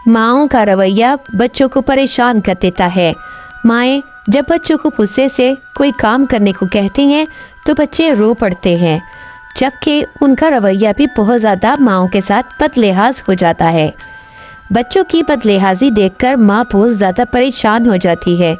माँओं का रवैया बच्चों को परेशान कर देता है। माएँ जब बच्चों को गुस्से से कोई काम करने को कहती हैं तो बच्चे रो पड़ते हैं, जबकि उनका रवैया भी बहुत ज़्यादा माँओं के साथ बदलिहाज हो जाता है। बच्चों की बदलिहाजी देखकर माँ बहुत ज़्यादा परेशान हो जाती है।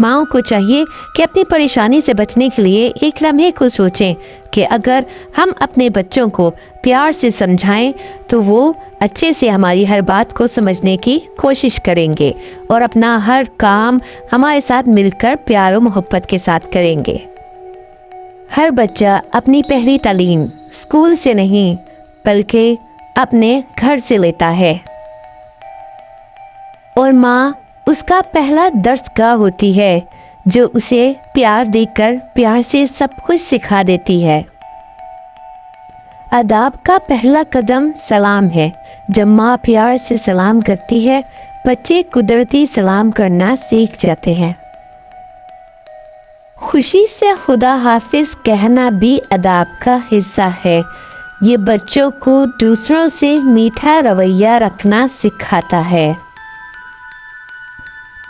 माँओं को चाहिए कि अपनी परेशानी से बचने के लिए एक लम्हे को सोचें कि अगर हम अपने बच्चों को प्यार से समझाएं तो वो अच्छे से हमारी हर बात को समझने की कोशिश करेंगे और अपना हर काम हमारे साथ मिलकर प्यार और मोहब्बत के साथ करेंगे। हर बच्चा अपनी पहली तालीम स्कूल से नहीं बल्कि अपने घर से लेता है और माँ उसका पहला दर्सगाह होती है जो उसे प्यार देकर प्यार से सब कुछ सिखा देती है। आदाब का पहला कदम सलाम है। जब माँ प्यार से सलाम करती है बच्चे कुदरती सलाम करना सीख जाते हैं। खुशी से खुदा हाफिज कहना भी आदाब का हिस्सा है। ये बच्चों को दूसरों से मीठा रवैया रखना सिखाता है।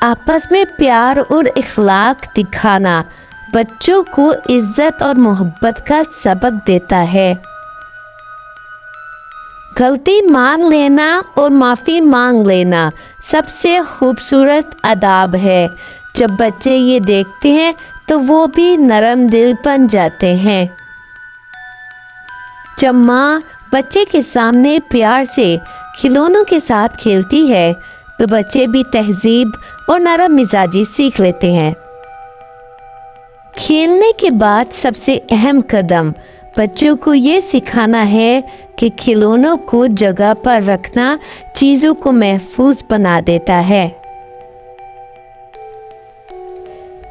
आपस में प्यार और इखलाक दिखाना बच्चों को इज्जत और मोहब्बत का सबक देता है। गलती मान लेना और माफ़ी मांग लेना सबसे खूबसूरत आदाब है। जब बच्चे ये देखते हैं तो वो भी नरम दिल बन जाते हैं। जब माँ बच्चे के सामने प्यार से खिलौनों के साथ खेलती है तो बच्चे भी तहजीब और नरम मिजाजी सीख लेते हैं। खेलने के बाद सबसे अहम कदम बच्चों को ये सिखाना है कि खिलौनों को जगह पर रखना चीज़ों को महफूज बना देता है।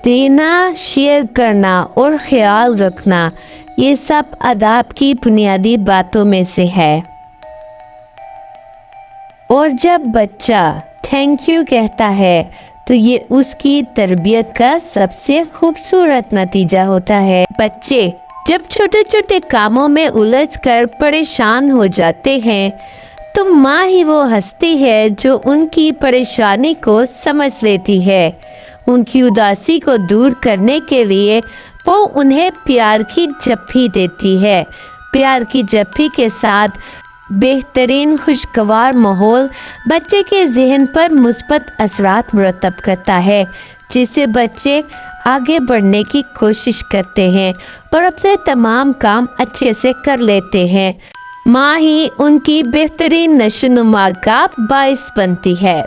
देना, शेयर करना और ख्याल रखना ये सब आदाब की बुनियादी बातों में से है। और जब बच्चा थैंक यू कहता है तो ये उसकी तरबियत का सबसे खूबसूरत नतीजा होता है। बच्चे जब छोटे छोटे कामों में उलझकर परेशान हो जाते हैं तो माँ ही वो हस्ती है जो उनकी परेशानी को समझ लेती है। उनकी उदासी को दूर करने के लिए वो उन्हें प्यार की जप्फी देती है। प्यार की जप्फी के साथ बेहतरीन खुशगवार माहौल बच्चे के जहन पर मुस्बत असरात मुरतब करता है, जिससे बच्चे आगे बढ़ने की कोशिश करते हैं और अपने तमाम काम अच्छे से कर लेते हैं। माँ ही उनकी बेहतरीन नशोनुमा का बाइस बनती है।